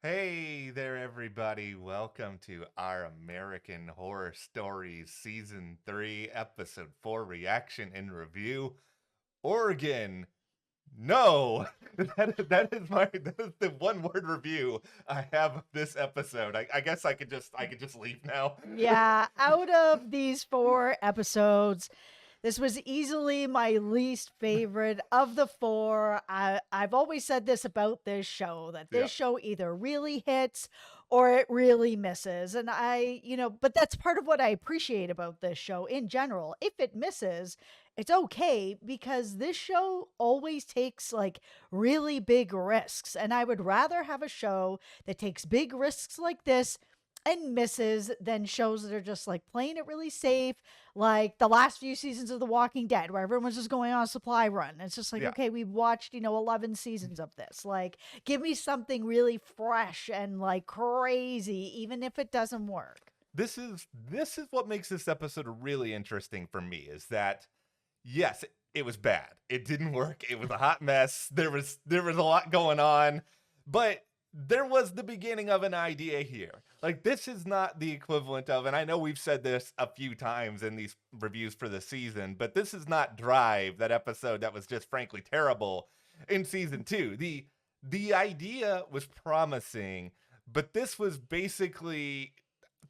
Hey there, everybody. Welcome to our American Horror Stories Season 3, Episode 4 Reaction and Review. Oregon. No, that is the one word review I have of this episode. I guess I could just leave now. Yeah, out of these four episodes, this was easily my least favorite of the four. I've always said this about this show that Yeah. this show either really hits or it really misses. And but that's part of what I appreciate about this show in general. If it misses, it's okay because this show always takes like really big risks. And I would rather have a show that takes big risks like this and misses than shows that are just like playing it really safe, like the last few seasons of The Walking Dead, where everyone's just going on a supply run. It's just like, Yeah. okay, we've watched, 11 seasons of this. Like, give me something really fresh and like crazy, even if it doesn't work. This is what makes this episode really interesting for me is that yes, it was bad. It didn't work. It was a hot mess. There was a lot going on, but there was the beginning of an idea here. Like this is not the equivalent of, and I know we've said this a few times in these reviews for the season, but this is not Drive, that episode that was just frankly terrible in season 2. The idea was promising, but this was basically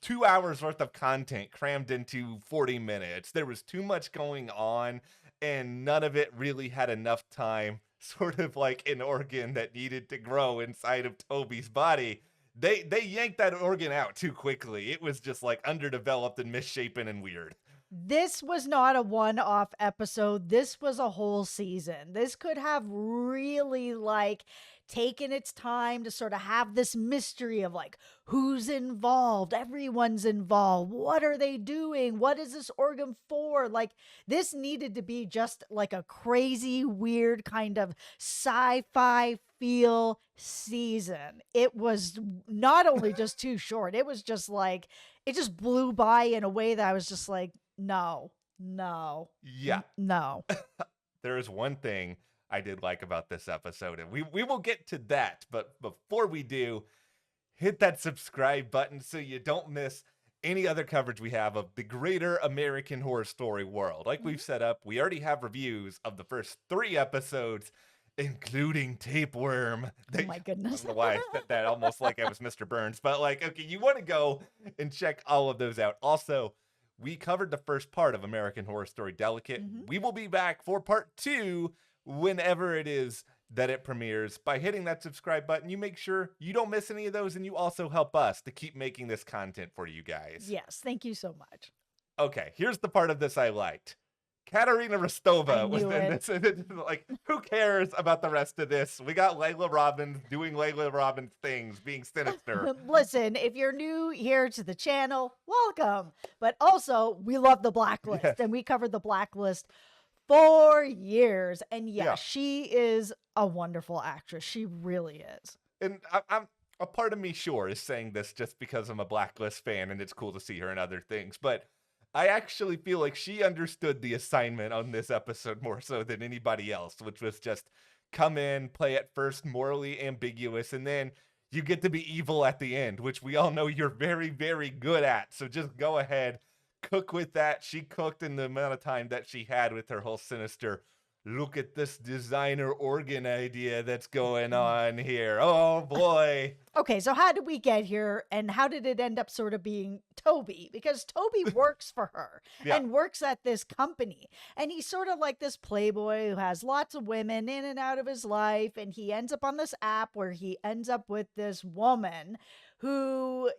2 hours worth of content crammed into 40 minutes. There was too much going on, and none of it really had enough time, sort of like an organ that needed to grow inside of Toby's body. They yanked that organ out too quickly. It was just like underdeveloped and misshapen and weird. This was not a one off episode. This was a whole season. This could have really like taken its time to sort of have this mystery of like who's involved. Everyone's involved. What are they doing? What is this organ for? Like this needed to be just like a crazy, weird kind of sci-fi feel season. It was not only just too short, it was just like it just blew by in a way that I was just like, no, no, Yeah, no. there is one thing I did like about this episode, and we will get to that. But before we do, hit that subscribe button so you don't miss any other coverage we have of the greater American Horror Story world. Like we've set up, we already have reviews of the first 3 episodes, including Tapeworm. Oh my I goodness. don't know why I said that almost like I was Mr. Burns, but like, okay, you want to go and check all of those out. Also, we covered the first part of American Horror Story Delicate. Mhm. We will be back for part 2 whenever it is that it premieres. By hitting that subscribe button, you make sure you don't miss any of those, and you also help us to keep making this content for you guys. Yes, thank you so much. Okay, here's the part of this I liked. Katerina I Rostova was knew in it. this. And it's like, who cares about the rest of this? We got Layla Robbins doing Layla Robbins things, being sinister. Listen, if you're new here to the channel, welcome. But also, we love the blacklist, Yes. and we covered the blacklist for years. And Yeah. yes, she is a wonderful actress. She really is. And I'm a part of me, sure, is saying this just because I'm a Blacklist fan and it's cool to see her in other things. But I actually feel like she understood the assignment on this episode more so than anybody else, which was just come in, play at first morally ambiguous, and then you get to be evil at the end, which we all know you're very, very good at. So just go ahead, cook with that. She cooked in the amount of time that she had with her whole sinister. Look at this designer organ idea that's going on here. Oh boy. Okay, so how did we get here and how did it end up sort of being Toby? Because Toby works for her Yeah. and works at this company. And he's sort of like this playboy who has lots of women in and out of his life. And he ends up on this app where he ends up with this woman who,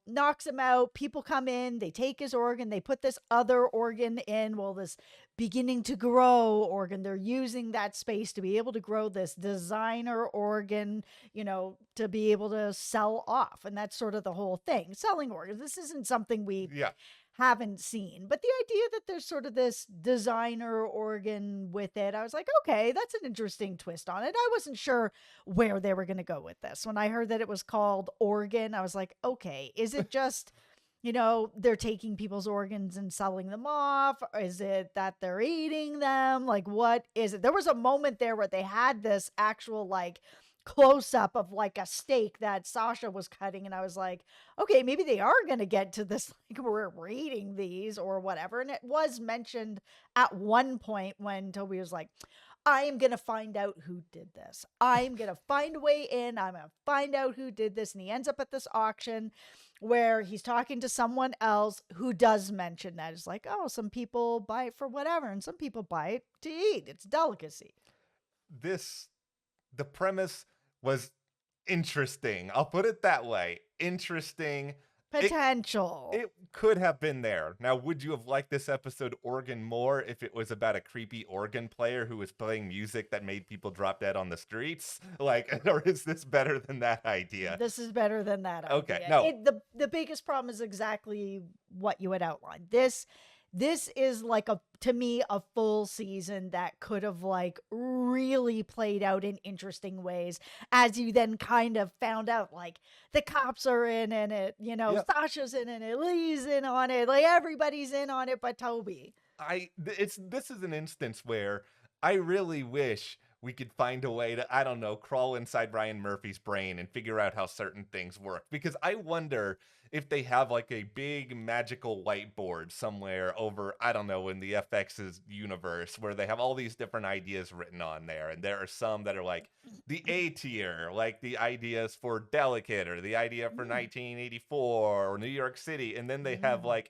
knocks him out. People come in, they take his organ, they put this other organ in. Well, this beginning to grow organ, they're using that space to be able to grow this designer organ, to be able to sell off. And that's sort of the whole thing. Selling organs. This isn't something we Yeah. haven't seen. But the idea that there's sort of this designer organ with it, I was like, okay, that's an interesting twist on it. I wasn't sure where they were going to go with this. When I heard that it was called Organ, I was like, okay, is it just, they're taking people's organs and selling them off? Or is it that they're eating them? Like, what is it? There was a moment there where they had this actual, like, close up of like a steak that Sasha was cutting. And I was like, okay, maybe they are going to get to this, like we're rating these or whatever. And it was mentioned at one point when Toby was like, I am going to find out who did this. I'm going to find a way in. I'm going to find out who did this. And he ends up at this auction where he's talking to someone else who does mention that. It's like, oh, some people buy it for whatever, and some people buy it to eat. It's delicacy. The premise was interesting. I'll put it that way. Interesting. Potential. It could have been there. Now, would you have liked this episode organ more if it was about a creepy organ player who was playing music that made people drop dead on the streets? Like, or is this better than that idea? This is better than that idea. Okay, no. The biggest problem is exactly what you had outlined. This is like to me a full season that could have like really played out in interesting ways, as you then kind of found out like the cops are in it, Yep. Sasha's in it, Lee's in on it, like everybody's in on it but Toby. This is an instance where I really wish we could find a way to, I don't know, crawl inside Ryan Murphy's brain and figure out how certain things work. Because I wonder if they have like a big magical whiteboard somewhere over, I don't know, in the FX's universe where they have all these different ideas written on there. And there are some that are like the A tier, like the ideas for Delicate or the idea for 1984 or New York City. And then they have like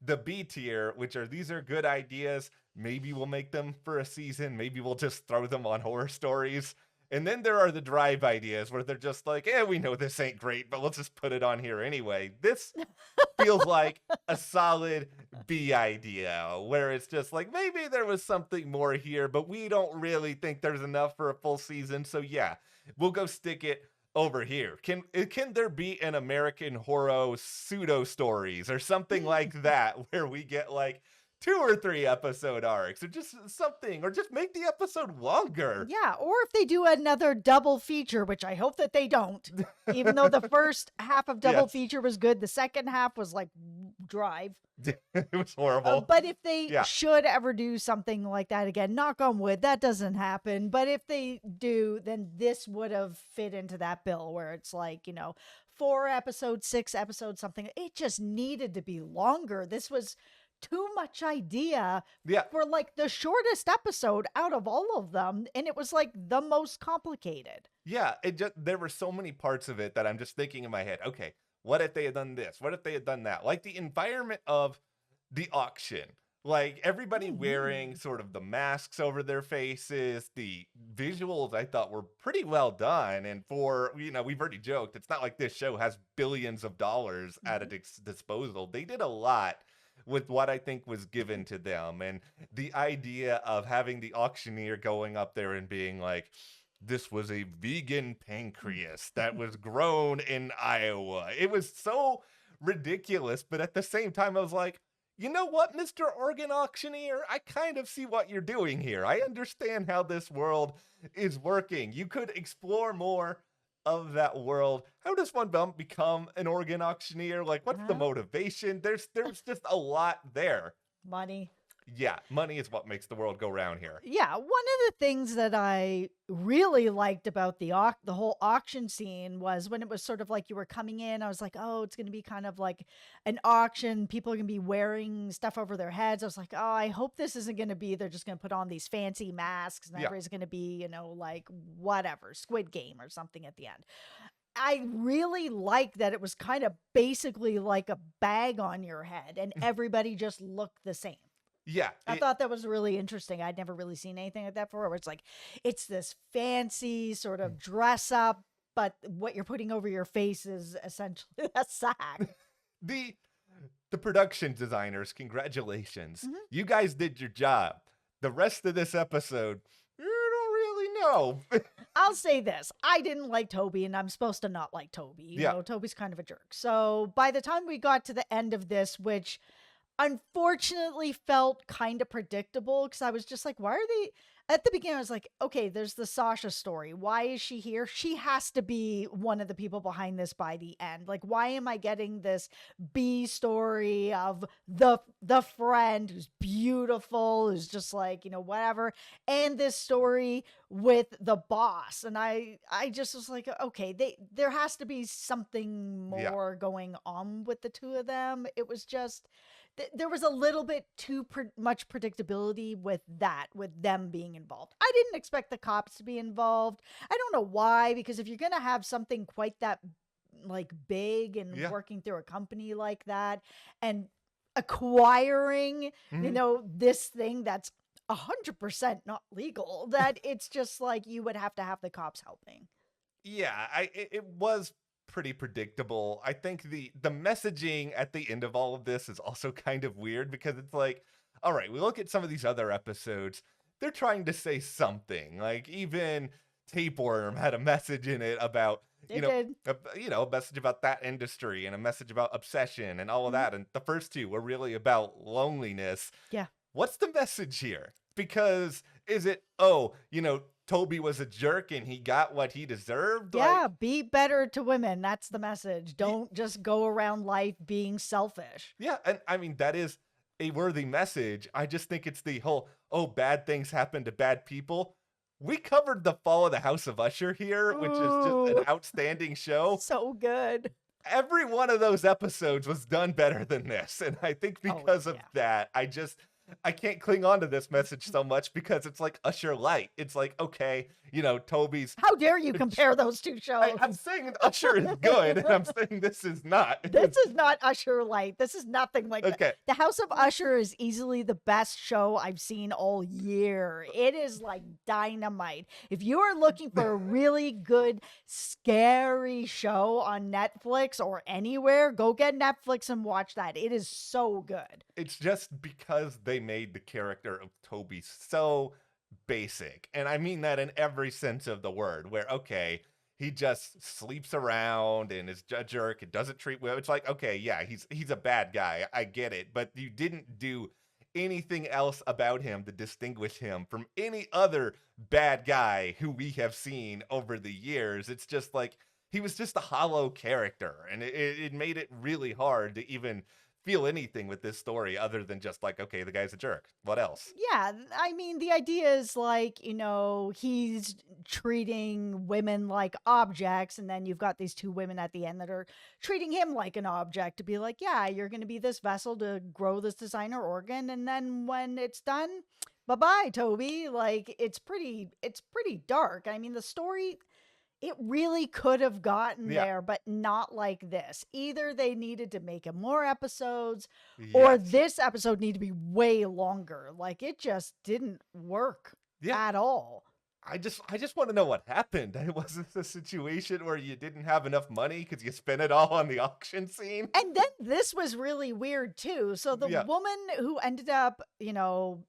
the B tier, which are, these are good ideas. Maybe we'll make them for a season. Maybe we'll just throw them on Horror Stories. And then there are the drive ideas where they're just like, we know this ain't great, but let's just put it on here anyway. This feels like a solid B idea where it's just like, maybe there was something more here, but we don't really think there's enough for a full season. So yeah, we'll go stick it over here. Can there be an American Horror pseudo stories or something like that where we get like 2 or 3 episode arcs or just something, or just make the episode longer? Yeah, or if they do another double feature, which I hope that they don't, even though the first half of double feature was good, the second half was like drive. It was horrible. But if they should ever do something like that again, knock on wood, that doesn't happen. But if they do, then this would have fit into that bill where it's like, 4 episodes, 6 episodes, something. It just needed to be longer. This was too much idea for like the shortest episode out of all of them, and it was like the most complicated. There were so many parts of it that I'm just thinking in my head, okay, what if they had done this, what if they had done that, like the environment of the auction, like everybody wearing sort of the masks over their faces. The visuals I thought were pretty well done, and for we've already joked, it's not like this show has billions of dollars at its disposal. They did a lot with what I think was given to them. And the idea of having the auctioneer going up there and being like, this was a vegan pancreas that was grown in Iowa. It was so ridiculous. But at the same time, I was like, you know what, Mr. Organ Auctioneer? I kind of see what you're doing here. I understand how this world is working. You could explore more of that world. How does one become an organ auctioneer? Like, what's the motivation? There's just a lot there. Money. Yeah, money is what makes the world go round here. Yeah, one of the things that I really liked about the whole auction scene was when it was sort of like you were coming in, I was like, oh, it's going to be kind of like an auction. People are going to be wearing stuff over their heads. I was like, oh, I hope this isn't going to be, they're just going to put on these fancy masks and everybody's going to be, like whatever, Squid Game or something at the end. I really like that it was kind of basically like a bag on your head and everybody just looked the same. Yeah. I thought that was really interesting. I'd never really seen anything like that before, where it's like, it's this fancy sort of dress up, but what you're putting over your face is essentially a sack. The production designers, congratulations. You guys did your job. The rest of this episode, you don't really know. I'll say this. I didn't like Toby, and I'm supposed to not like Toby. You know, Toby's kind of a jerk. So by the time we got to the end of this, which unfortunately felt kind of predictable, because I was just like, why are they, At the beginning, I was like, okay, there's the Sasha story. Why is she here? She has to be one of the people behind this by the end. Like, why am I getting this B story of the friend who's beautiful, who's just like, whatever, and this story with the boss? And I just was like, okay, there has to be something Yeah. more going on with the two of them. It was just there was a little bit too much predictability with them being involved. I didn't expect the cops to be involved. I don't know why, because if you're going to have something quite that like big and Yeah. working through a company like that and acquiring, Mhm. this thing that's 100% not legal, that it's just like you would have to have the cops helping. Yeah, it was pretty predictable. I think the messaging at the end of all of this is also kind of weird because it's like, all right, we look at some of these other episodes, they're trying to say something. Like even Tapeworm had a message in it about, It did. a message about that industry and a message about obsession and all of Mhm. that. And the first two were really about loneliness. Yeah. What's the message here? Because is it, Toby was a jerk and he got what he deserved? Like, Yeah, be better to women. That's the message. Don't just go around life being selfish. yeah, and I mean that is a worthy message. I just think it's the whole, oh, bad things happen to bad people. We covered the fall of the House of Usher here, which is just an Ooh, outstanding show. so good. Every one of those episodes was done better than this, and I think Oh, because of yeah. that, I can't cling on to this message so much because it's like Usher light. It's like, okay, Toby's How dare you compare those two shows? I'm saying Usher is good, and I'm saying this is not. This is not Usher Light. This is nothing like that. Okay. The House of Usher is easily the best show I've seen all year. It is like dynamite. If you are looking for a really good, scary show on Netflix or anywhere, go get Netflix and watch that. It is so good. It's just because they made the character of Toby so basic. And I mean that in every sense of the word, where, okay, he just sleeps around and is a jerk and doesn't treat well. It's like, okay, yeah, he's a bad guy. I get it. But you didn't do anything else about him to distinguish him from any other bad guy who we have seen over the years. It's just like he was just a hollow character. And it made it really hard to even feel anything with this story other than just like, okay, the guy's a jerk. What else? Yeah, I mean, the idea is like, he's treating women like objects, and then you've got these two women at the end that are treating him like an object to be like, yeah, you're going to be this vessel to grow this designer organ, and then when it's done, bye-bye, Toby. Like it's pretty dark. I mean, the story, it really could have gotten Yeah. there, but not like this. Either they needed to make it more episodes, or Yes. this episode needed to be way longer. Like it just didn't work Yeah. at all. I just want to know what happened. It wasn't a situation where you didn't have enough money because you spent it all on the auction scene. And then this was really weird too. So the Yeah. woman who ended up,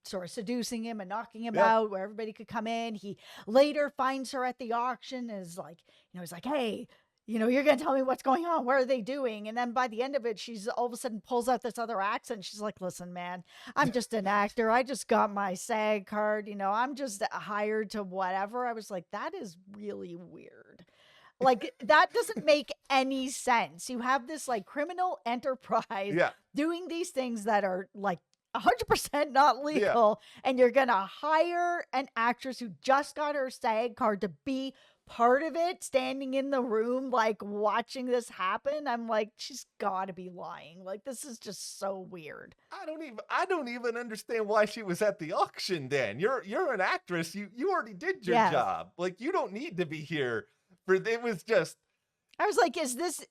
sort of seducing him and knocking him Yeah. out where everybody could come in, he later finds her at the auction, is like, he's like, hey, you're going to tell me what's going on. What are they doing? And then by the end of it, she's all of a sudden pulls out this other accent. She's like, listen, man, I'm just an actor. I just got my SAG card. I'm just hired to whatever. I was like, that is really weird. Like that doesn't make any sense. You have this like criminal enterprise Yeah. doing these things that are like 100% not Yeah. legal, and you're going to hire an actress who just got her SAG card to be part of it, standing in the room like watching this happen. I'm like, she's got to be lying. Like this is just so weird. I don't even understand why she was at the auction then. You're an actress. You already did your Yes. job. Like you don't need to be here for it was just I was like, is this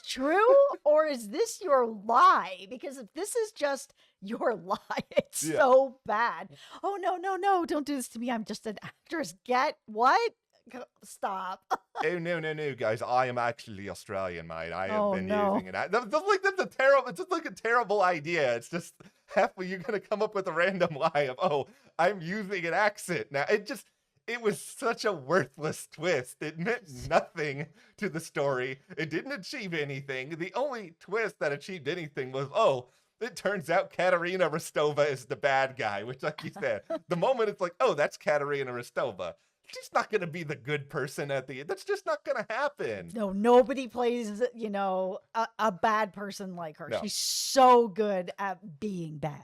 true, or is this your lie? Because if this is just your lie, it's Yeah. so bad. Oh no, no, no, don't do this to me. I'm just an actress. Get what? Stop. Oh no, guys! I am actually Australian, mate. I have Oh been no. using it. That's a terrible. It's just like a terrible idea. It's just halfway you're gonna come up with a random lie of, oh, I'm using an accent now. It was such a worthless twist. It meant nothing to the story. It didn't achieve anything. The only twist that achieved anything was, oh, it turns out Katerina Rostova is the bad guy, which, like you said, the moment it's like, oh, that's Katerina Rostova. She's not going to be the good person at the end. That's just not going to happen. No, nobody plays, a bad person like her. No. She's so good at being bad.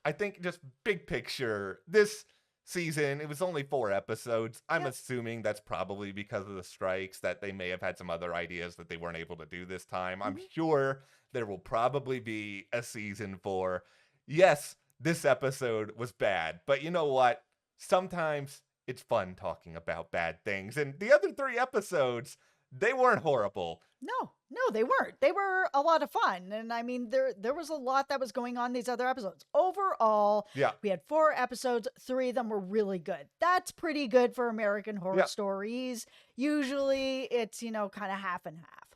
I think just big picture, this season, it was only 4 episodes. I'm Yep. assuming that's probably because of the strikes, that they may have had some other ideas that they weren't able to do this time. I'm sure there will probably be a season 4. Yes, this episode was bad, but you know what? Sometimes it's fun talking about bad things. And the other 3 episodes, they weren't horrible. No, they weren't. They were a lot of fun. And I mean, there was a lot that was going on these other episodes. Overall, Yeah. we had 4 episodes, 3 of them were really good. That's pretty good for American Horror Yeah. Stories. Usually it's, kind of half and half.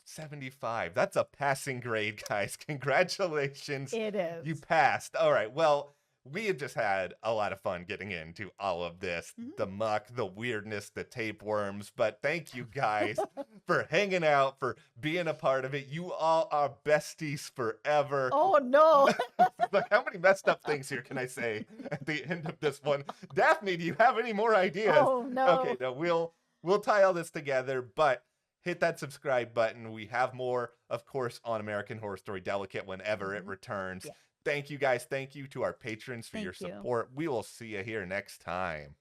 75. That's a passing grade, guys. Congratulations. It is. You passed. All right. Well, we have just had a lot of fun getting into all of this, the muck, the weirdness, the tapeworms. But thank you guys for hanging out, for being a part of it. You all are besties forever. Oh, no. Like, how many messed up things here can I say at the end of this one? Daphne, do you have any more ideas? Oh, no. Okay, no, we'll tie all this together, but hit that subscribe button. We have more, of course, on American Horror Story Delicate whenever it returns. Yeah. Thank you guys. Thank you to our patrons for Thank your you. support. We will see you here next time.